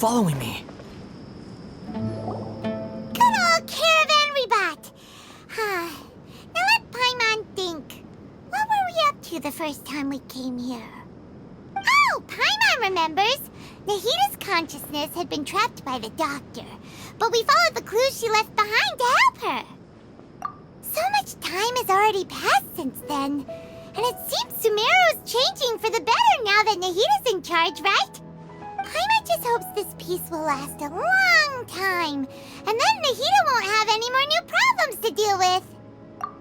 following me? Good old caravan rebot. Now let Paimon think. What were we up to the first time we came here? Oh, Paimon remembers. Nahita's consciousness had been trapped by the doctor, but we followed the clues she left behind to help her. So much time has already passed since then, and it seems Sumeru's changing for the better now that Nahita's in charge, right? Paimon just hopes this peace will last a long time, and then Nahita won't have any more new problems to deal with.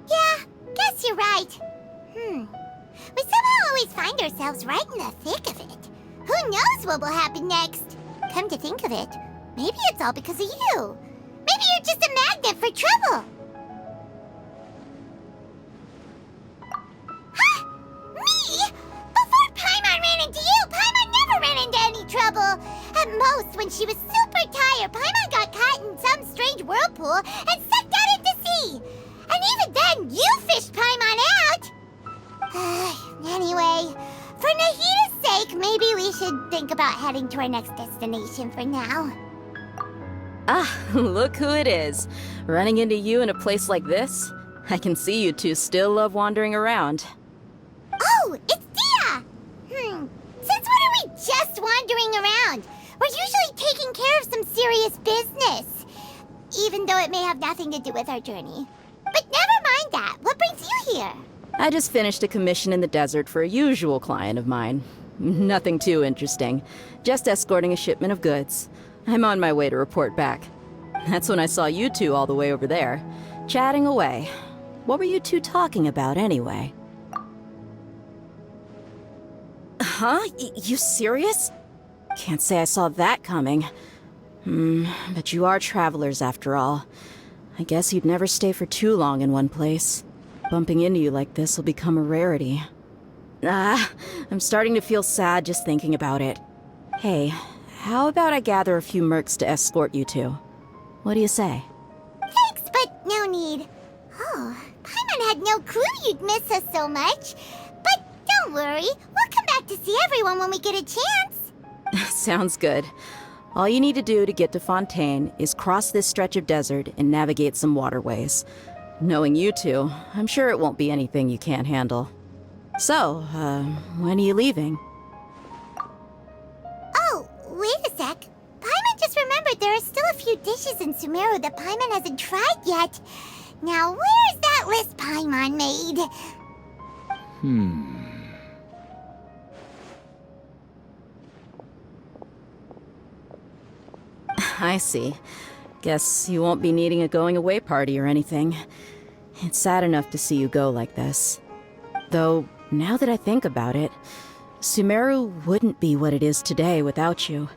Yeah, guess you're right. We somehow always find ourselves right in the thick of it. Who knows what will happen next? Come to think of it, maybe it's all because of you. Maybe you're just a magnet for trouble. Huh? Me? Before Paimon ran into you, Paimon never ran into any trouble. At most, when she was super tired, Paimon got caught in some strange whirlpool and sucked out into sea. And even then, you fished Paimon out. Anyway, for Nahita's sake, maybe we should think about heading to our next destination for now. Ah, look who it is. Running into you in a place like this? I can see you two still love wandering around. Oh, it's Dia! Since when are we just wandering around? We're usually taking care of some serious business. Even though it may have nothing to do with our journey. But never mind that. What brings you here? I just finished a commission in the desert for a usual client of mine. Nothing too interesting. Just escorting a shipment of goods. I'm on my way to report back. That's when I saw you two all the way over there, chatting away. What were you two talking about anyway? Huh? You serious? Can't say I saw that coming. But you are travelers after all. I guess you'd never stay for too long in one place. Bumping into you like this will become a rarity. I'm starting to feel sad just thinking about it. Hey, how about I gather a few mercs to escort you two? What do you say? Thanks, but no need. Oh, Paimon had no clue you'd miss us so much. But don't worry, we'll come back to see everyone when we get a chance. Sounds good. All you need to do to get to Fontaine is cross this stretch of desert and navigate some waterways. Knowing you two, I'm sure it won't be anything you can't handle. So, when are you leaving? Oh, wait a sec. Paimon just remembered there are still a few dishes in Sumeru that Paimon hasn't tried yet. Now, where's that list Paimon made? I see. Guess you won't be needing a going-away party or anything. It's sad enough to see you go like this. Though, now that I think about it, Sumeru wouldn't be what it is today without you.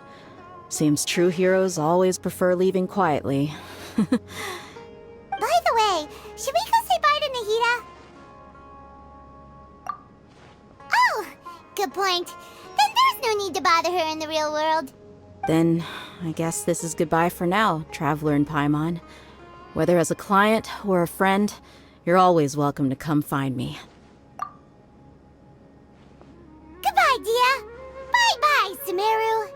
Seems true heroes always prefer leaving quietly. By the way, should we go say bye to Nahita? Oh, good point. Then there's no need to bother her in the real world. Then, I guess this is goodbye for now, Traveler in Paimon. Whether as a client or a friend, you're always welcome to come find me. Goodbye, Dia. Bye-bye, Sumeru.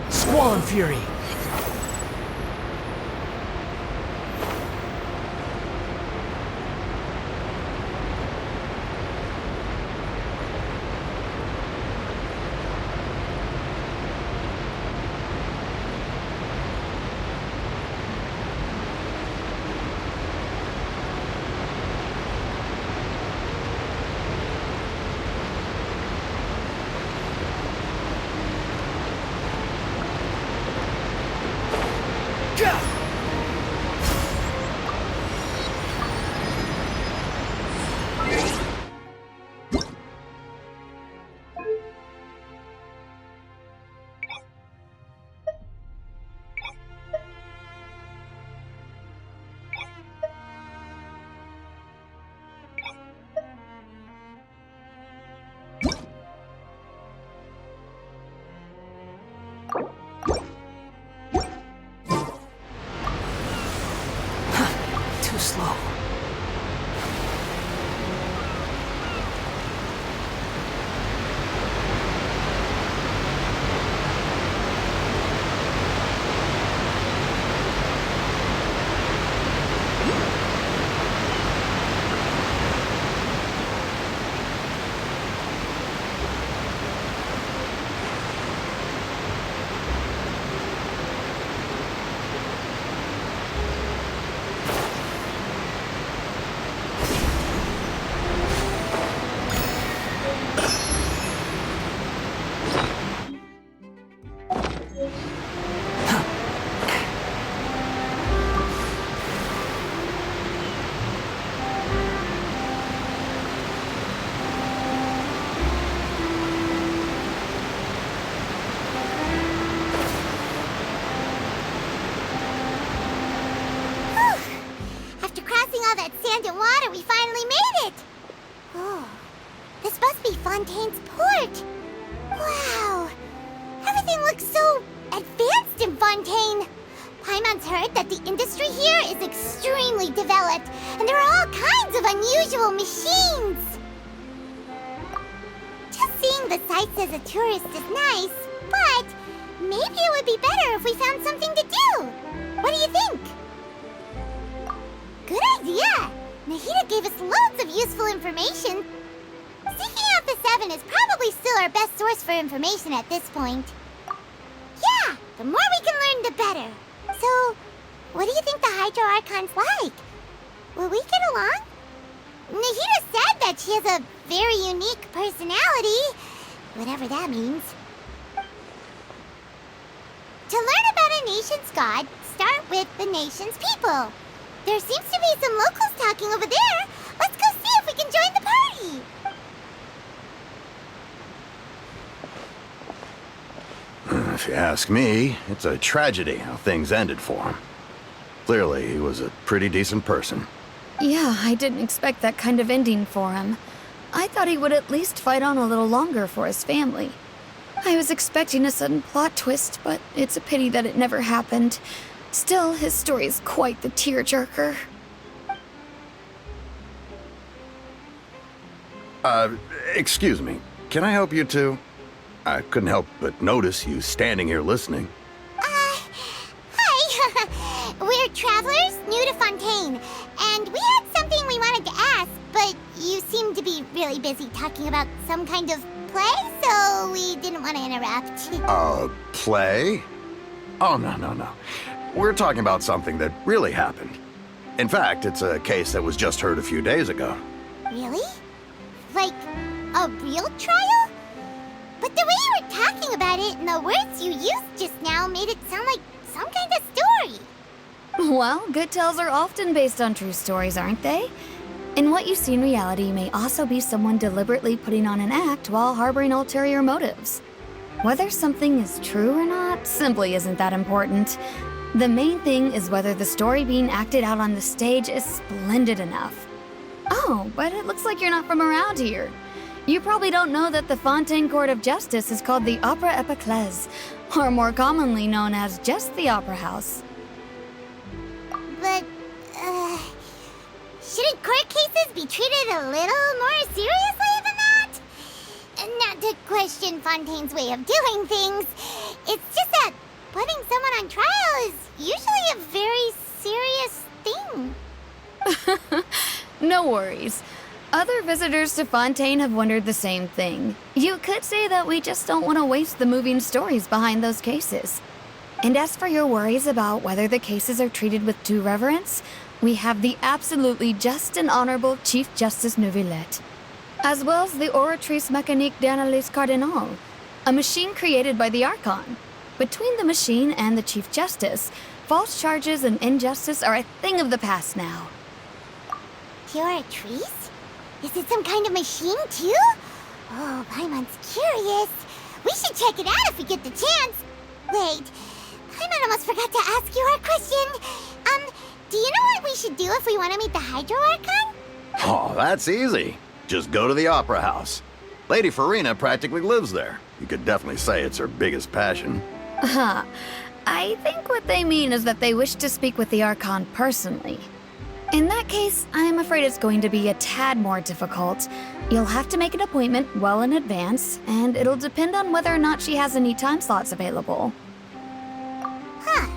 Squall and Fury! Too slow. After crossing all that sand and water, we finally made it! Oh, this must be Fontaine's port! Wow! Everything looks so advanced in Fontaine! Paimon's heard that the industry here is extremely developed, and there are all kinds of unusual machines! Just seeing the sights as a tourist is nice, but maybe it would be better if we found something to do! What do you think? Good idea! Nahida gave us loads of useful information. Seeking out the Seven is probably still our best source for information at this point. Yeah, the more we can learn, the better. So, what do you think the Hydro Archon's like? Will we get along? Nahida said that she has a very unique personality, whatever that means. To learn about a nation's god, start with the nation's people. There seems to be some locals talking over there. Let's go see if we can join the party. If you ask me, it's a tragedy how things ended for him. Clearly, he was a pretty decent person. Yeah, I didn't expect that kind of ending for him. I thought he would at least fight on a little longer for his family. I was expecting a sudden plot twist, but it's a pity that it never happened. Still, his story is quite the tearjerker. Excuse me. Can I help you two? I couldn't help but notice you standing here listening. Hi. We're travelers new to Fontaine, and we had something we wanted to ask, but you seem to be really busy talking about some kind of play, so we didn't want to interrupt. Play? Oh, no. We're talking about something that really happened. In fact, it's a case that was just heard a few days ago. Really? Like, a real trial? But the way you were talking about it and the words you used just now made it sound like some kind of story. Well, good tales are often based on true stories, aren't they? And what you see in reality may also be someone deliberately putting on an act while harboring ulterior motives. Whether something is true or not simply isn't that important. The main thing is whether the story being acted out on the stage is splendid enough. Oh, but it looks like you're not from around here. You probably don't know that the Fontaine Court of Justice is called the Opera Epiclese, or more commonly known as just the Opera House. But, shouldn't court cases be treated a little more seriously than that? Not to question Fontaine's way of doing things, it's just that putting someone on trial is usually a very serious thing. No worries. Other visitors to Fontaine have wondered the same thing. You could say that we just don't want to waste the moving stories behind those cases. And as for your worries about whether the cases are treated with due reverence, we have the absolutely just and honorable Chief Justice Neuvillette, as well as the Oratrice Mécanique d'Analyse Cardinal, a machine created by the Archon. Between the machine and the Chief Justice, False charges and injustice are a thing of the past now. Pure trees? Is it some kind of machine, too? Oh, Paimon's curious. We should check it out if we get the chance. Wait, Paimon almost forgot to ask you our question. Do you know what we should do if we want to meet the Hydro Archon? Oh, that's easy. Just go to the Opera House. Lady Farina practically lives there. You could definitely say it's her biggest passion. I think what they mean is that they wish to speak with the Archon personally. In that case, I'm afraid it's going to be a tad more difficult. You'll have to make an appointment well in advance, and it'll depend on whether or not she has any time slots available. Huh.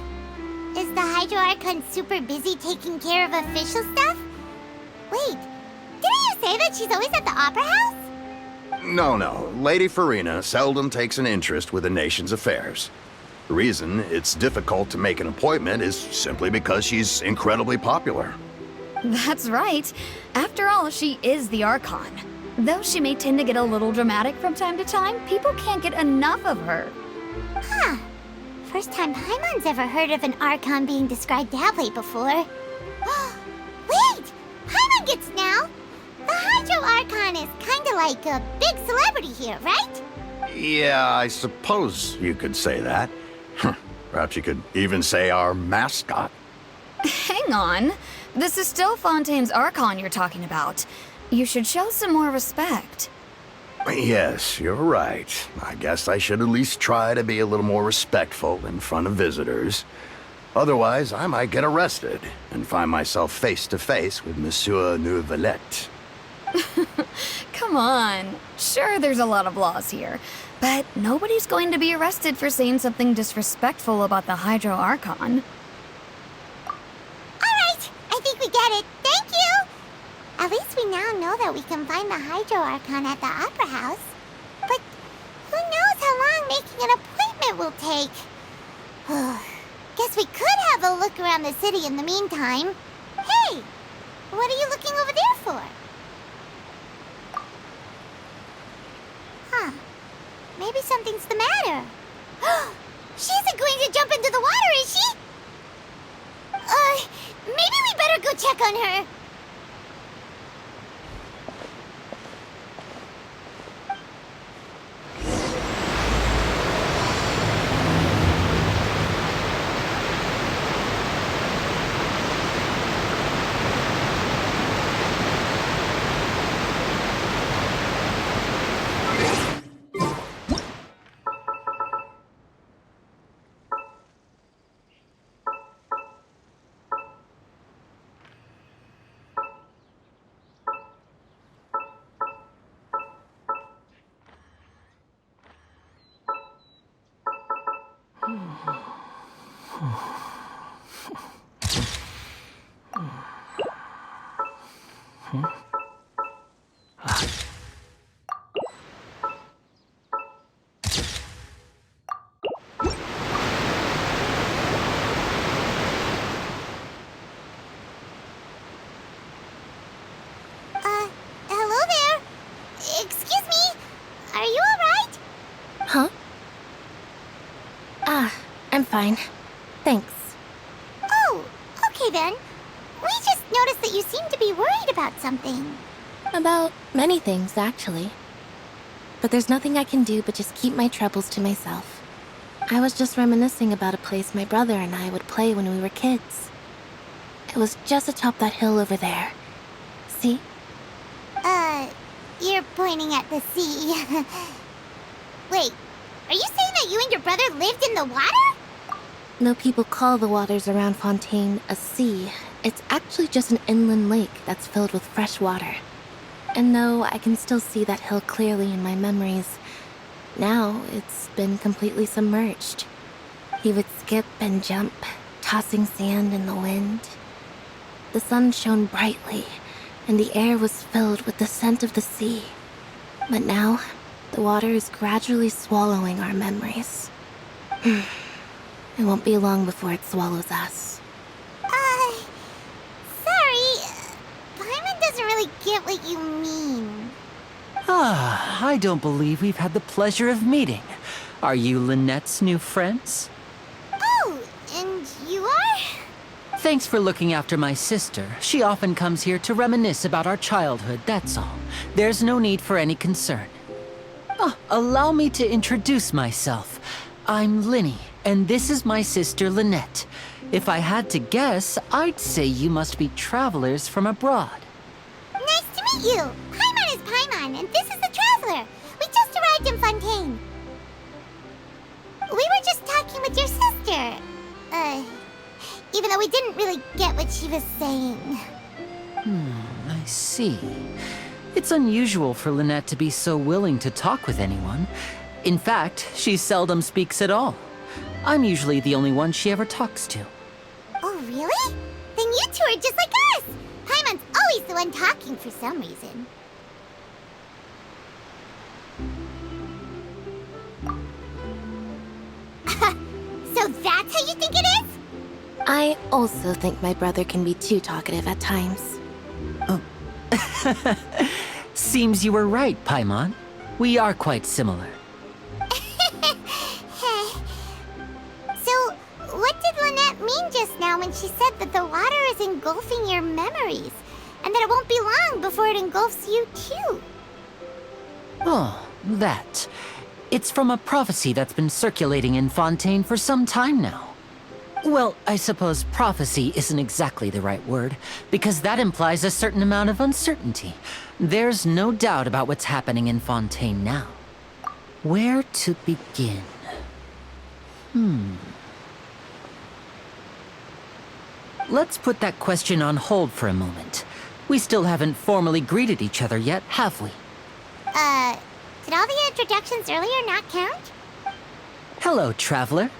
Is the Hydro Archon super busy taking care of official stuff? Wait, didn't you say that she's always at the Opera House? No. Lady Farina seldom takes an interest with the nation's affairs. The reason it's difficult to make an appointment is simply because she's incredibly popular. That's right. After all, she is the Archon. Though she may tend to get a little dramatic from time to time, people can't get enough of her. Huh. First time Paimon's ever heard of an Archon being described that way before. Wait! Paimon gets now! The Hydro Archon is kinda like a big celebrity here, right? Yeah, I suppose you could say that. Perhaps you could even say our mascot. Hang on. This is still Fontaine's Archon you're talking about. You should show some more respect. Yes, you're right. I guess I should at least try to be a little more respectful in front of visitors. Otherwise, I might get arrested and find myself face to face with Monsieur Neuvillette. Come on. Sure, there's a lot of laws here, but nobody's going to be arrested for saying something disrespectful about the Hydro Archon. Alright, I think we get it. Thank you! At least we now know that we can find the Hydro Archon at the Opera House. But who knows how long making an appointment will take? Guess we could have a look around the city in the meantime. Hey! What are you looking over there for? Huh. Maybe something's the matter. She isn't going to jump into the water, is she? Maybe we better go check on her. Hello there. Excuse me. Are you alright? Huh? I'm fine. Thanks. Oh, okay then. We just noticed that you seem to be worried about something. About many things, actually. But there's nothing I can do but just keep my troubles to myself. I was just reminiscing about a place my brother and I would play when we were kids. It was just atop that hill over there. See? You're pointing at the sea. Wait, are you saying that you and your brother lived in the water? No people call the waters around Fontaine a sea. It's actually just an inland lake that's filled with fresh water. And though I can still see that hill clearly in my memories, now it's been completely submerged. He would skip and jump, tossing sand in the wind. The sun shone brightly, and the air was filled with the scent of the sea. But now, the water is gradually swallowing our memories. It won't be long before it swallows us. Sorry. Paimon doesn't really get what you mean. I don't believe we've had the pleasure of meeting. Are you Lynette's new friends? Oh, and you are? Thanks for looking after my sister. She often comes here to reminisce about our childhood, that's all. There's no need for any concern. Allow me to introduce myself. I'm Linny, and this is my sister Lynette. If I had to guess, I'd say you must be travelers from abroad. Nice to meet you. Paimon is Paimon, and this is the Traveler. We just arrived in Fontaine. We were just talking with your sister. Even though we didn't really get what she was saying. I see. It's unusual for Lynette to be so willing to talk with anyone. In fact, she seldom speaks at all. I'm usually the only one she ever talks to. Oh, really? Then you two are just like us. Paimon's always the one talking for some reason. So that's how you think it is? I also think my brother can be too talkative at times. Seems you were right, Paimon. We are quite similar. So, what did Lynette mean just now when she said that the water is engulfing your memories? And that it won't be long before it engulfs you too? Oh, that. It's from a prophecy that's been circulating in Fontaine for some time now. Well, I suppose prophecy isn't exactly the right word, because that implies a certain amount of uncertainty. There's no doubt about what's happening in Fontaine now. Where to begin? Let's put that question on hold for a moment. We still haven't formally greeted each other yet, have we? Did all the introductions earlier not count? Hello, Traveler.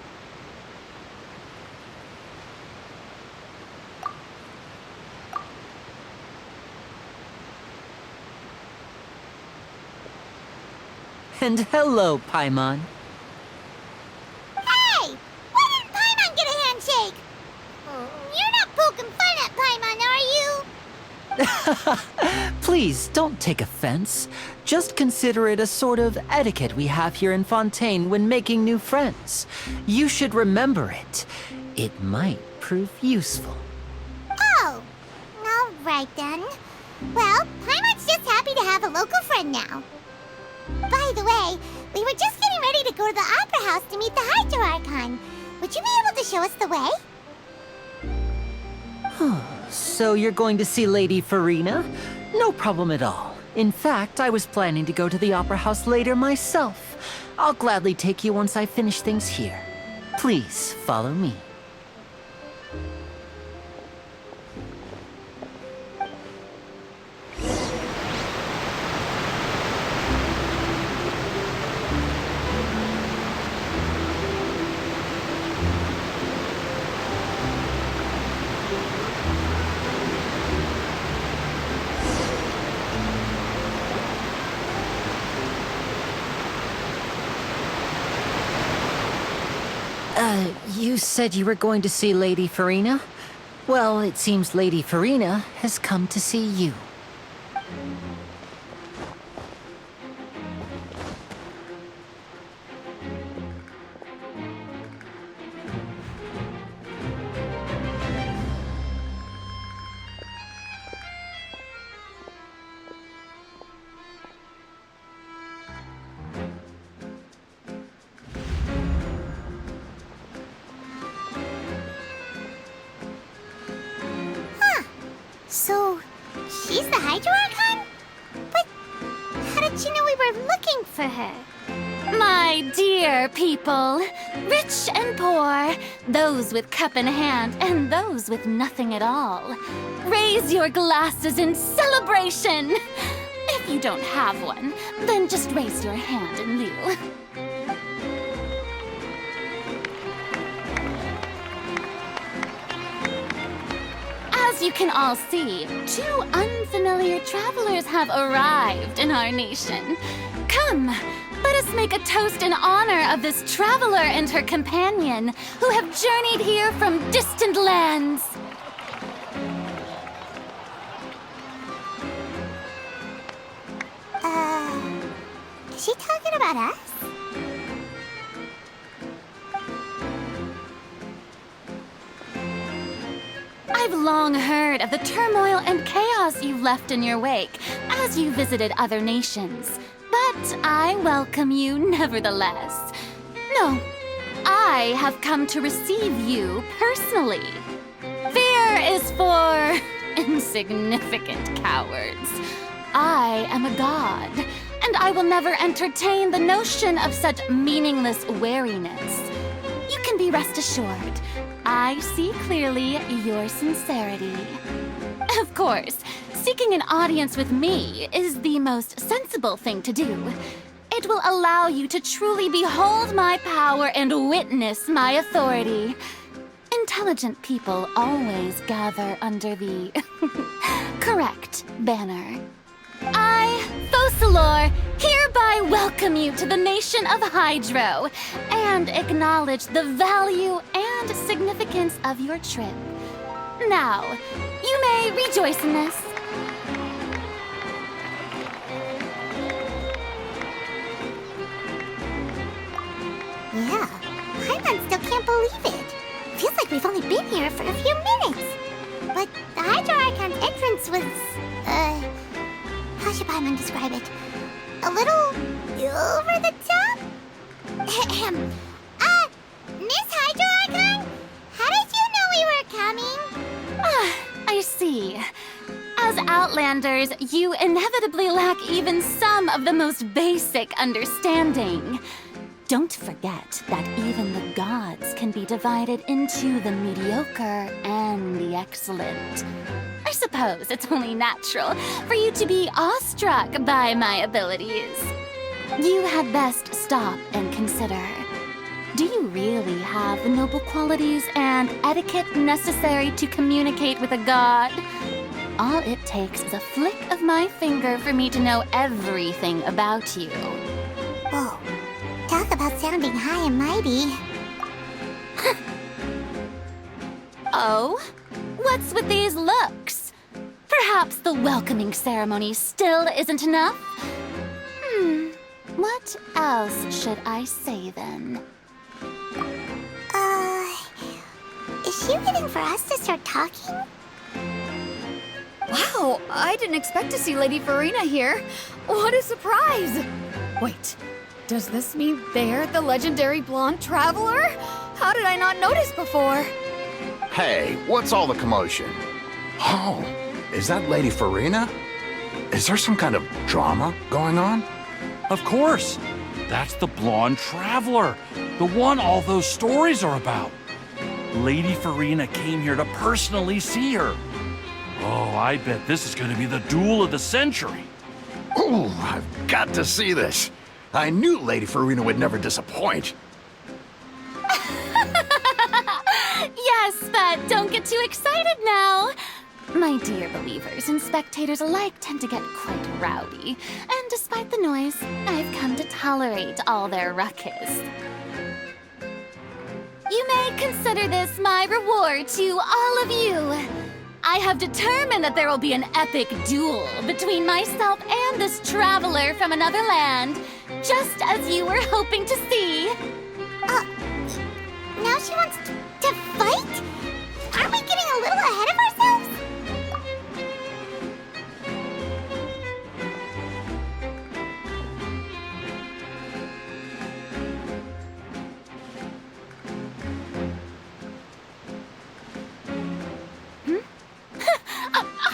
And hello, Paimon. Hey! Why didn't Paimon get a handshake? You're not poking fun at Paimon, are you? Please, don't take offense. Just consider it a sort of etiquette we have here in Fontaine when making new friends. You should remember it. It might prove useful. Oh, all right then. Well, Paimon's just happy to have a local friend now. By the way, we were just getting ready to go to the Opera House to meet the Hydro Archon. Would you be able to show us the way? So you're going to see Lady Farina? No problem at all. In fact, I was planning to go to the Opera House later myself. I'll gladly take you once I finish things here. Please, follow me. You said you were going to see Lady Farina? Well, it seems Lady Farina has come to see you. So, she's the Hydro Archon? But how did she know we were looking for her? My dear people, rich and poor, those with cup in hand and those with nothing at all, raise your glasses in celebration. If you don't have one, then just raise your hand in lieu. As you can all see, two unfamiliar travelers have arrived in our nation. Come, let us make a toast in honor of this traveler and her companion who have journeyed here from distant lands. Is she talking about us? I've long heard of the turmoil and chaos you left in your wake as you visited other nations, but I welcome you nevertheless. No, I have come to receive you personally. Fear is for insignificant cowards. I am a god, and I will never entertain the notion of such meaningless wariness. You can be rest assured, I see clearly your sincerity. Of course, seeking an audience with me is the most sensible thing to do. It will allow you to truly behold my power and witness my authority. Intelligent people always gather under the correct banner. I, Focalor, hereby welcome you to the nation of Hydro and acknowledge the value and significance of your trip. Now, you may rejoice in this. Yeah, Paimon still can't believe it. Feels like we've only been here for a few minutes. But the Hydro Archon's entrance was, how should Paimon describe it? A little over the top? Miss Hydro Archon? How did you know we were coming? I see. As Outlanders, you inevitably lack even some of the most basic understanding. Don't forget that even the gods can be divided into the mediocre and the excellent. I suppose it's only natural for you to be awestruck by my abilities. You had best stop and consider. Do you really have the noble qualities and etiquette necessary to communicate with a god? All it takes is a flick of my finger for me to know everything about you. Whoa, talk about sounding high and mighty. Oh? What's with these looks? Perhaps the welcoming ceremony still isn't enough? What else should I say then? Is she waiting for us to start talking? Wow, I didn't expect to see Lady Farina here. What a surprise! Wait, does this mean they're the legendary blonde traveler? How did I not notice before? Hey, what's all the commotion? Oh, is that Lady Farina? Is there some kind of drama going on? Of course. That's the blonde traveler, the one all those stories are about. Lady Farina came here to personally see her. Oh, I bet this is going to be the duel of the century. Ooh, I've got to see this. I knew Lady Farina would never disappoint. Yes, but don't get too excited now. My dear believers and spectators alike tend to get quite rowdy, and despite the noise, I've come to tolerate all their ruckus. You may consider this my reward to all of you. I have determined that there will be an epic duel between myself and this traveler from another land, just as you were hoping to see. Now she wants to fight? Aren't we getting a little ahead of ourselves?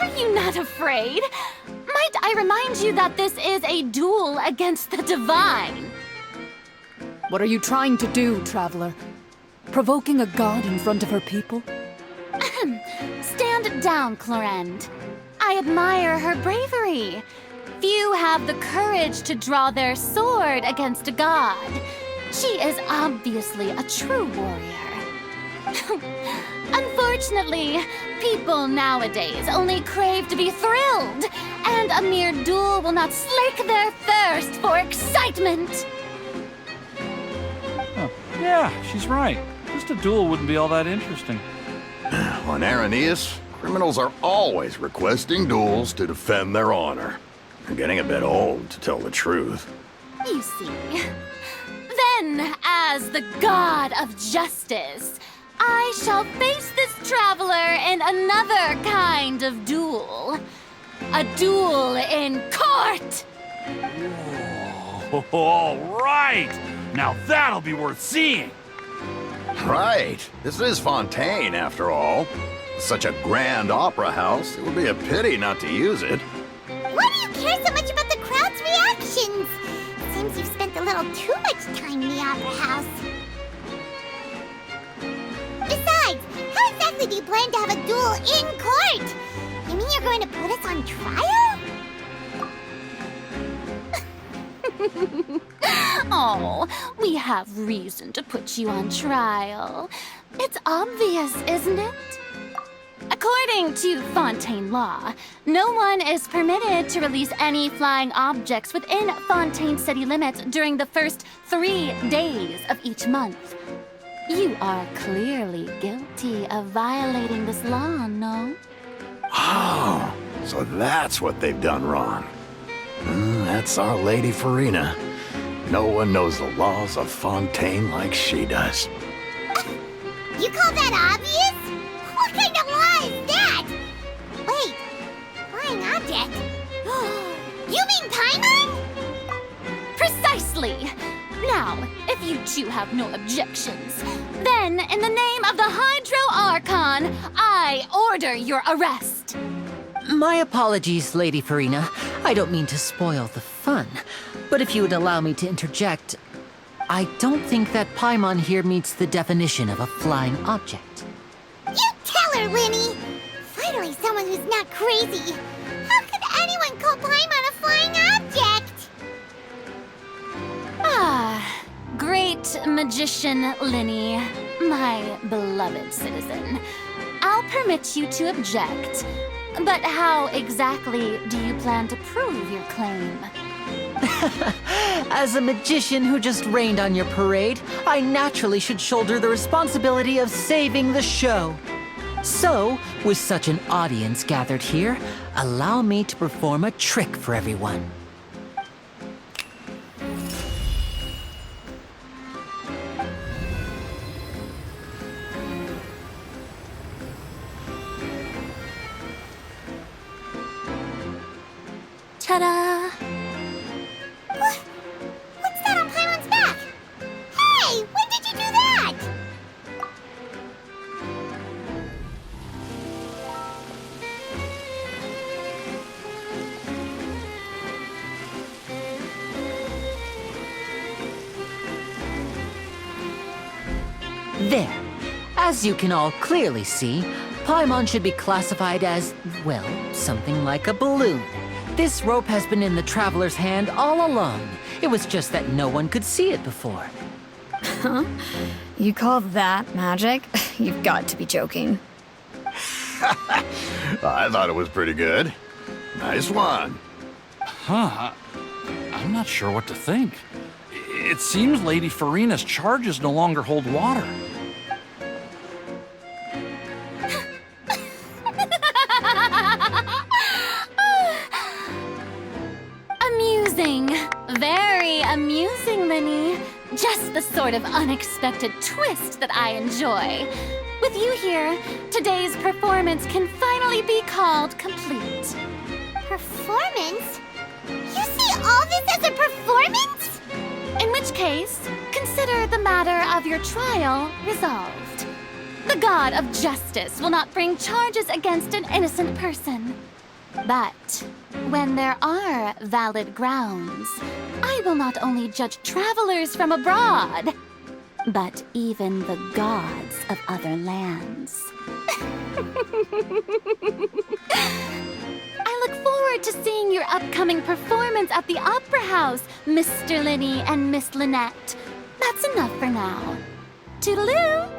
Are you not afraid? Might I remind you that this is a duel against the divine? What are you trying to do, traveler? Provoking a god in front of her people? Stand down, Clorend. I admire her bravery. Few have the courage to draw their sword against a god. She is obviously a true warrior. Unfortunately, people nowadays only crave to be thrilled, and a mere duel will not slake their thirst for excitement. Oh, yeah, she's right. Just a duel wouldn't be all that interesting. On Araneus, criminals are always requesting duels to defend their honor. They're getting a bit old, to tell the truth. You see. Then, as the god of justice, I shall face this traveler, in another kind of duel. A duel in court! Whoa, all right! Now that'll be worth seeing! Right. This is Fontaine, after all. Such a grand opera house, it would be a pity not to use it. Why do you care so much about the crowd's reactions? Seems you've spent a little too much time in the opera house. Besides, how exactly do you plan to have a duel in court? You mean you're going to put us on trial? Oh, we have reason to put you on trial. It's obvious, isn't it? According to Fontaine law, no one is permitted to release any flying objects within Fontaine city limits during the first 3 days of each month. You are clearly guilty of violating this law, no? Oh, so that's what they've done wrong. That's our Lady Farina. No one knows the laws of Fontaine like she does. You call that obvious? What kind of law is that? Wait, flying object? You mean Paimon? Precisely! Now, if you two have no objections, then in the name of the Hydro Archon, I order your arrest. My apologies, Lady Farina. I don't mean to spoil the fun. But if you would allow me to interject, I don't think that Paimon here meets the definition of a flying object. You tell her, Winnie! Finally someone who's not crazy. How could anyone call Paimon a flying object? Ah, great magician Linny, my beloved citizen. I'll permit you to object, but how exactly do you plan to prove your claim? As a magician who just rained on your parade, I naturally should shoulder the responsibility of saving the show. So, with such an audience gathered here, allow me to perform a trick for everyone. Ta-da! What's that on Paimon's back? Hey, when did you do that? There. As you can all clearly see, Paimon should be classified as, well, something like a balloon. This rope has been in the traveler's hand all along. It was just that no one could see it before. Huh? You call that magic? You've got to be joking. I thought it was pretty good. Nice one. Huh? I'm not sure what to think. It seems Lady Farina's charges no longer hold water. Amusing. Very amusing, Linny. Just the sort of unexpected twist that I enjoy. With you here, today's performance can finally be called complete. Performance? You see all this as a performance? In which case, consider the matter of your trial resolved. The god of justice will not bring charges against an innocent person. But when there are valid grounds, I will not only judge travelers from abroad, but even the gods of other lands. I look forward to seeing your upcoming performance at the Opera House, Mr. Linny and Miss Lynette. That's enough for now. Toodaloo!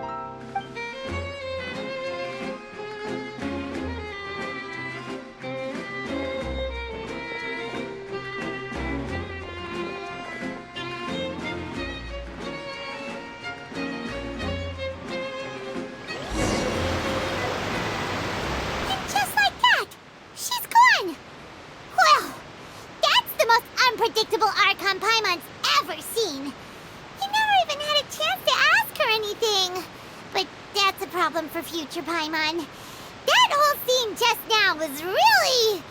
Unpredictable Archon Paimon's ever seen. You never even had a chance to ask her anything. for future Paimon. That whole scene just now was really...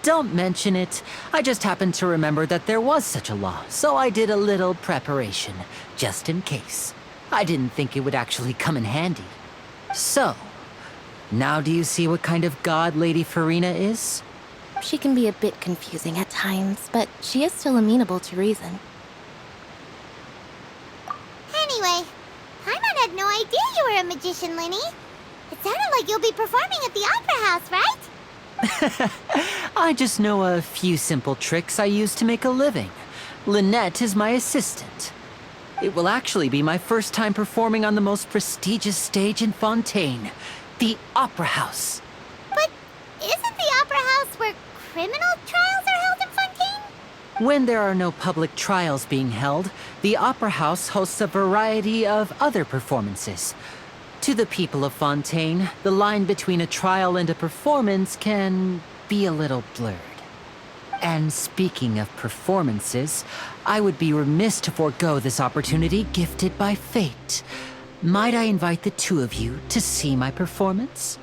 Don't mention it. I just happened to remember that there was such a law, so I did a little preparation, just in case. I didn't think it would actually come in handy. So, now do you see what kind of god Lady Farina is? She can be a bit confusing at times, but she is still amenable to reason. Anyway, Paimon had no idea you were a magician, Linny. It sounded like you'll be performing at the Opera House, right? I just know a few simple tricks I use to make a living. Lynette is my assistant. It will actually be my first time performing on the most prestigious stage in Fontaine, the Opera House. But isn't the Opera House where criminal trials are held in Fontaine? When there are no public trials being held, the Opera House hosts a variety of other performances. To the people of Fontaine, the line between a trial and a performance can be a little blurred. And speaking of performances, I would be remiss to forego this opportunity gifted by fate. Might I invite the two of you to see my performance?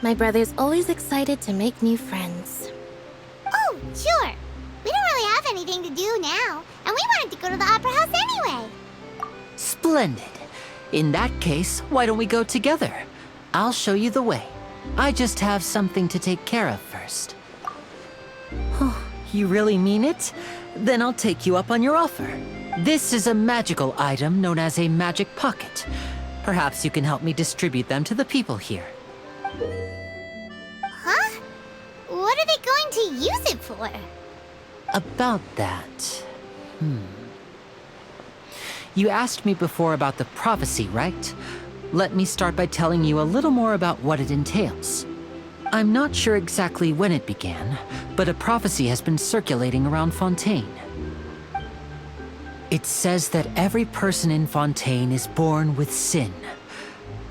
My brother's always excited to make new friends. Oh, sure. We don't really have anything to do now, and we wanted to go to the Opera House anyway. Splendid. In that case, why don't we go together? I'll show you the way. I just have something to take care of first. Oh, you really mean it? Then I'll take you up on your offer. This is a magical item known as a magic pocket. Perhaps you can help me distribute them to the people here. Huh? What are they going to use it for? About that... You asked me before about the prophecy, right? Let me start by telling you a little more about what it entails. I'm not sure exactly when it began, but a prophecy has been circulating around Fontaine. It says that every person in Fontaine is born with sin.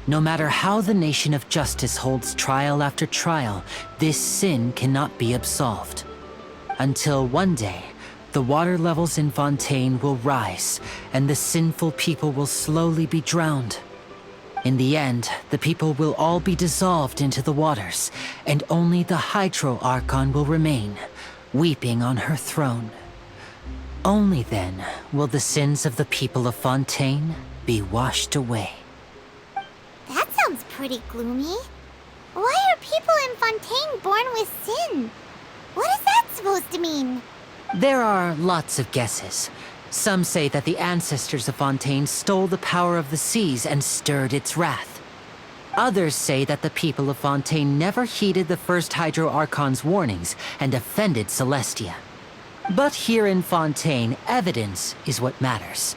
No matter how the nation of justice holds trial after trial, this sin cannot be absolved. Until one day, the water levels in Fontaine will rise, and the sinful people will slowly be drowned. In the end, the people will all be dissolved into the waters, and only the Hydro Archon will remain, weeping on her throne. Only then will the sins of the people of Fontaine be washed away. That sounds pretty gloomy. Why are people in Fontaine born with sin? What is that supposed to mean? There are lots of guesses. Some say that the ancestors of Fontaine stole the power of the seas and stirred its wrath. Others say that the people of Fontaine never heeded the first Hydro Archon's warnings and offended Celestia. But here in Fontaine, evidence is what matters.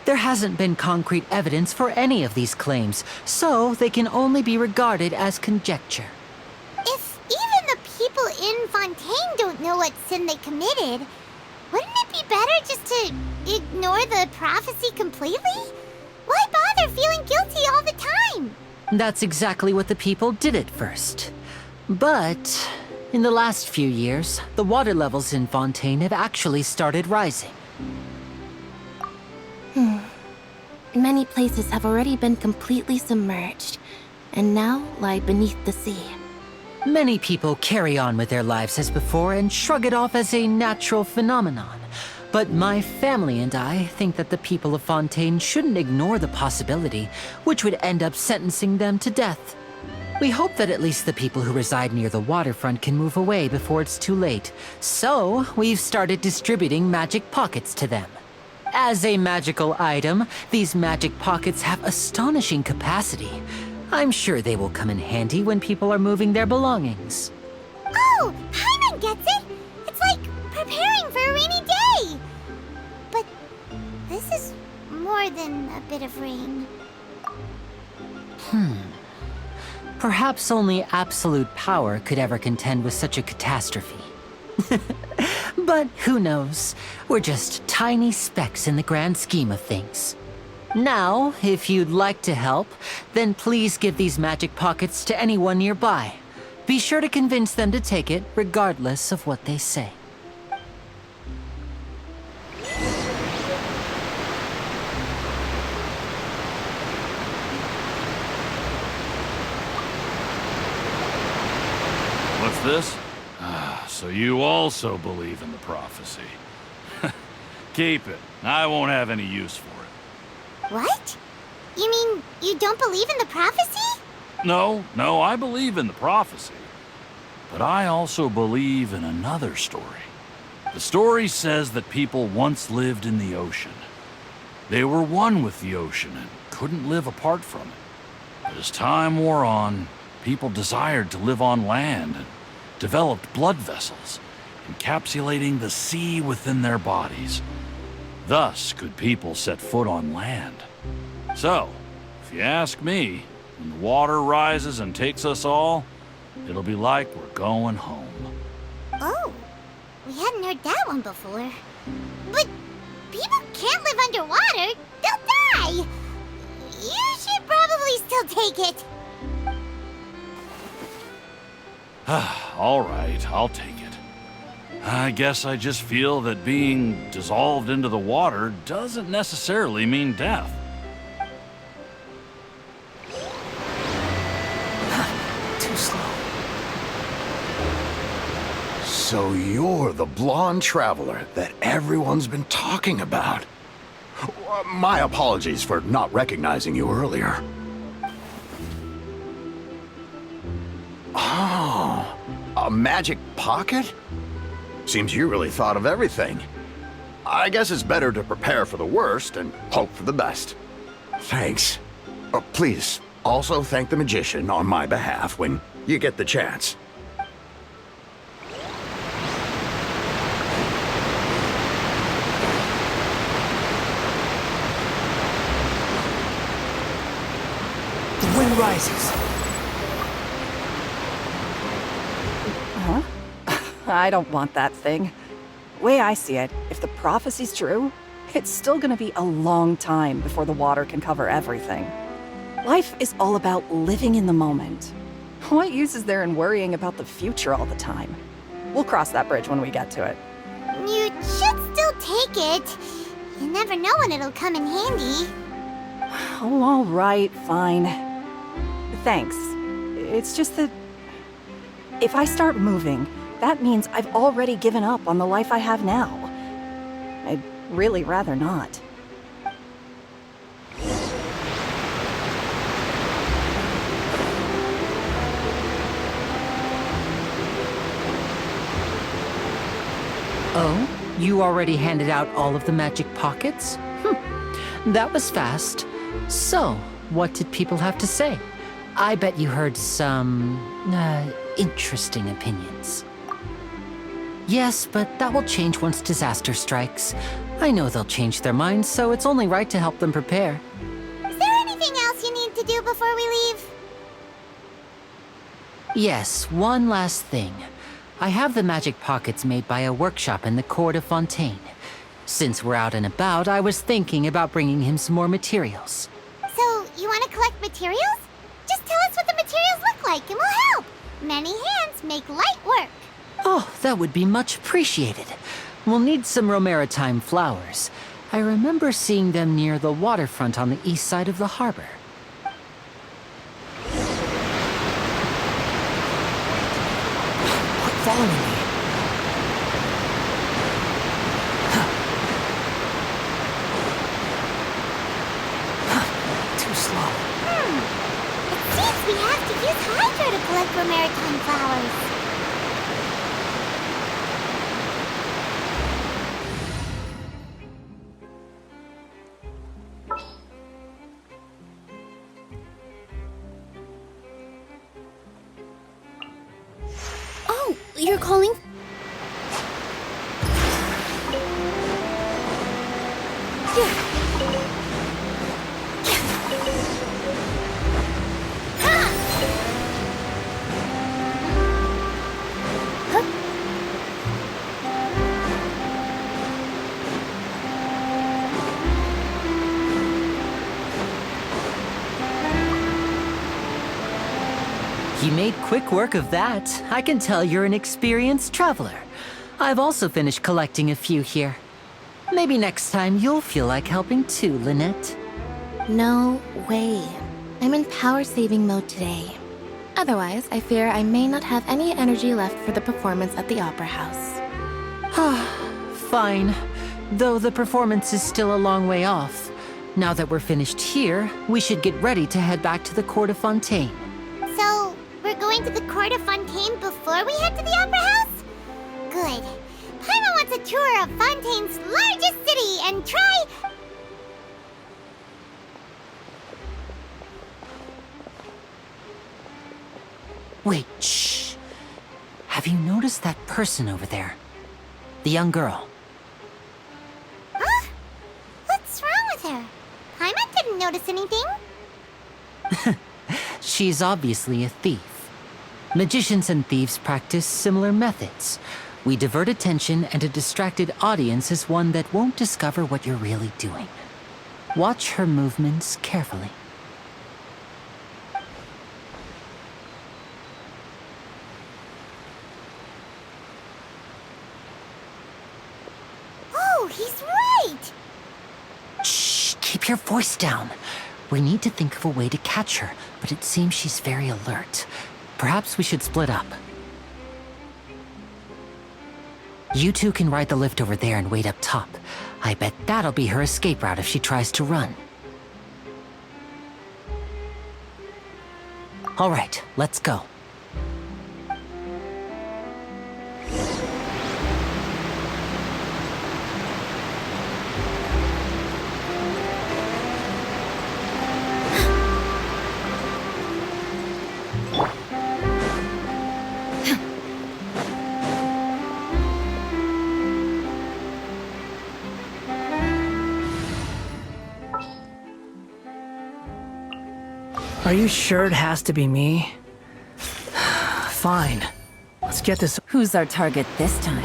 There hasn't been concrete evidence for any of these claims, so they can only be regarded as conjecture. If even the people in Fontaine don't know what sin they committed, wouldn't it be better just to ignore the prophecy completely? Why bother feeling guilty all the time? That's exactly what the people did at first. But in the last few years, the water levels in Fontaine have actually started rising. Many places have already been completely submerged, and now lie beneath the sea. Many people carry on with their lives as before and shrug it off as a natural phenomenon. But my family and I think that the people of Fontaine shouldn't ignore the possibility, which would end up sentencing them to death. We hope that at least the people who reside near the waterfront can move away before it's too late. So, we've started distributing magic pockets to them. As a magical item, these magic pockets have astonishing capacity. I'm sure they will come in handy when people are moving their belongings. Oh, Paimon gets it! It's like preparing for a rainy day! But this is more than a bit of rain. Perhaps only absolute power could ever contend with such a catastrophe. But who knows? We're just tiny specks in the grand scheme of things. Now, if you'd like to help, then please give these magic pockets to anyone nearby. Be sure to convince them to take it, regardless of what they say. this? So you also believe in the prophecy. Keep it. I won't have any use for it. What? You mean you don't believe in the prophecy? No, I believe in the prophecy. But I also believe in another story. The story says that people once lived in the ocean. They were one with the ocean and couldn't live apart from it. But as time wore on, people desired to live on land and developed blood vessels, encapsulating the sea within their bodies. Thus could people set foot on land. So, if you ask me, when the water rises and takes us all, it'll be like we're going home. Oh, we hadn't heard that one before. But people can't live underwater. They'll die. You should probably still take it. All right, I'll take it. I guess I just feel that being dissolved into the water doesn't necessarily mean death. Too slow. So you're the blonde traveler that everyone's been talking about. My apologies for not recognizing you earlier. Oh, a magic pocket? Seems you really thought of everything. I guess it's better to prepare for the worst and hope for the best. Thanks. Please, also thank the magician on my behalf when you get the chance. The wind rises. Huh? I don't want that thing. Way I see it, if the prophecy's true, it's still gonna be a long time before the water can cover everything. Life is all about living in the moment. What use is there in worrying about the future all the time? We'll cross that bridge when we get to it. You should still take it. You never know when it'll come in handy. Oh, all right, fine. Thanks. It's just that if I start moving, that means I've already given up on the life I have now. I'd really rather not. Oh, you already handed out all of the magic pockets? That was fast. So, what did people have to say? I bet you heard some, interesting opinions. Yes, but that will change once disaster strikes. I know they'll change their minds, so it's only right to help them prepare. Is there anything else you need to do before we leave? Yes, one last thing. I have the magic pockets made by a workshop in the court of Fontaine. Since we're out and about, I was thinking about bringing him some more materials. So, you want to collect materials? Just tell us what the materials look like and we'll help. Many hands make light work. Oh, that would be much appreciated. We'll need some Romaritime flowers. I remember seeing them near the waterfront on the east side of the harbor. Quit following me. Too slow. It seems we have to use Hydra to collect Romaritime flowers. Oh, you're calling? You made quick work of that. I can tell you're an experienced traveler. I've also finished collecting a few here. Maybe next time you'll feel like helping too, Lynette. No way. I'm in power saving mode today. Otherwise, I fear I may not have any energy left for the performance at the Opera House. Fine. Though the performance is still a long way off. Now that we're finished here, we should get ready to head back to the court of Fontaine. So, we're going to the court of Fontaine before we head to the Opera House? Good. Paimon wants a tour of Fontaine's largest city and try... Wait, shh. Have you noticed that person over there? The young girl. Huh? What's wrong with her? Paimon didn't notice anything. She's obviously a thief. Magicians and thieves practice similar methods. We divert attention, and a distracted audience is one that won't discover what you're really doing. Watch her movements carefully. Oh, he's right! Shh, keep your voice down. We need to think of a way to catch her, but it seems she's very alert. Perhaps we should split up. You two can ride the lift over there and wait up top. I bet that'll be her escape route if she tries to run. All right, let's go. Are you sure it has to be me? Fine. Let's get this. Who's our target this time?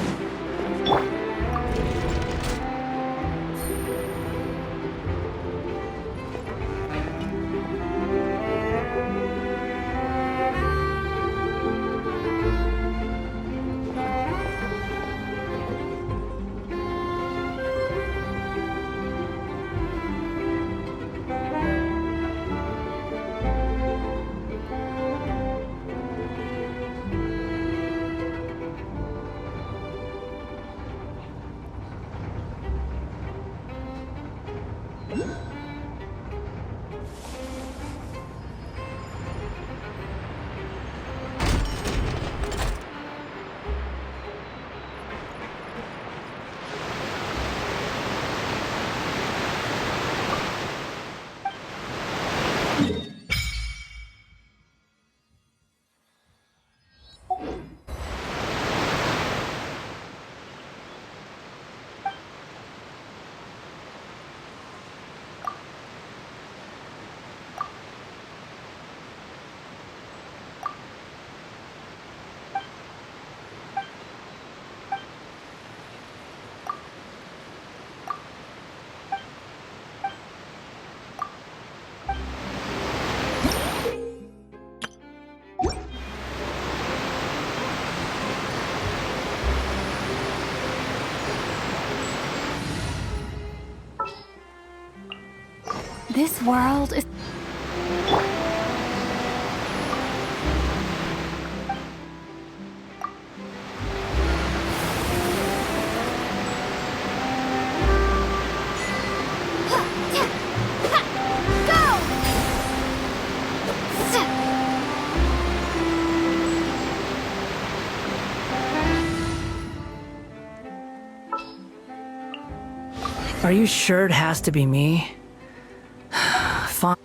This world is... Are you sure it has to be me? Fine.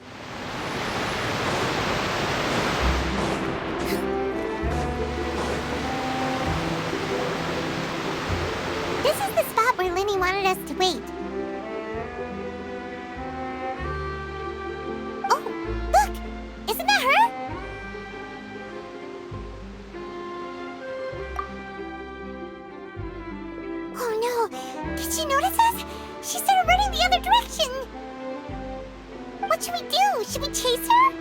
This is the spot where Linny wanted us to wait. Oh, look! Isn't that her? Oh no! Did she notice us? She started running the other direction! What should we do? Should we chase her?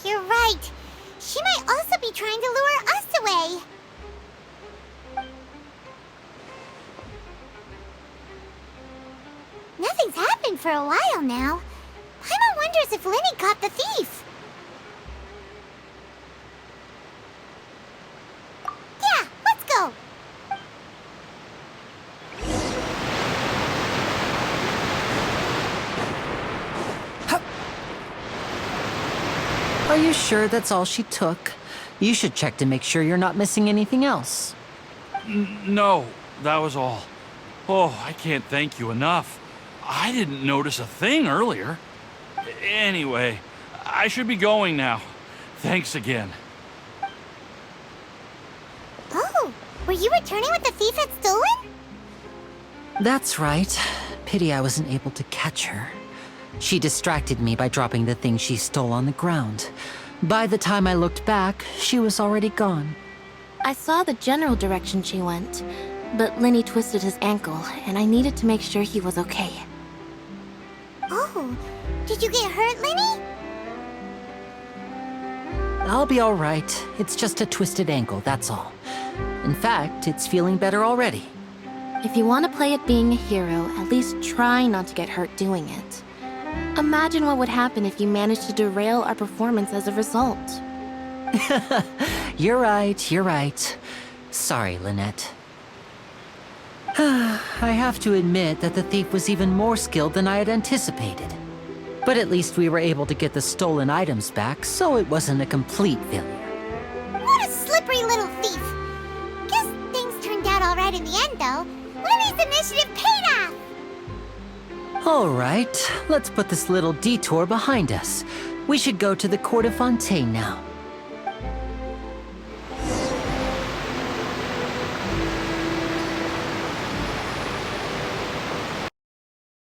You're right. She might also be trying to lure us away. Nothing's happened for a while now. Paimon wonders wonders if Lenny caught the thief. Yeah, let's go. Are you sure that's all she took? You should check to make sure you're not missing anything else. No, that was all. Oh, I can't thank you enough. I didn't notice a thing earlier. Anyway, I should be going now. Thanks again. Oh, were you returning what the thief had stolen? That's right. Pity I wasn't able to catch her. She distracted me by dropping the thing she stole on the ground. By the time I looked back, she was already gone. I saw the general direction she went, but Lenny twisted his ankle, and I needed to make sure he was okay. Oh, did you get hurt, Lenny? I'll be all right. It's just a twisted ankle, that's all. In fact, it's feeling better already. If you want to play at being a hero, at least try not to get hurt doing it. Imagine what would happen if you managed to derail our performance as a result. You're right. Sorry, Lynette. I have to admit that the thief was even more skilled than I had anticipated. But at least we were able to get the stolen items back, so it wasn't a complete failure. What a slippery little thief. Guess things turned out all right in the end, though. Lenny's initiative paid off. All right, let's put this little detour behind us. We should go to the court of Fontaine now.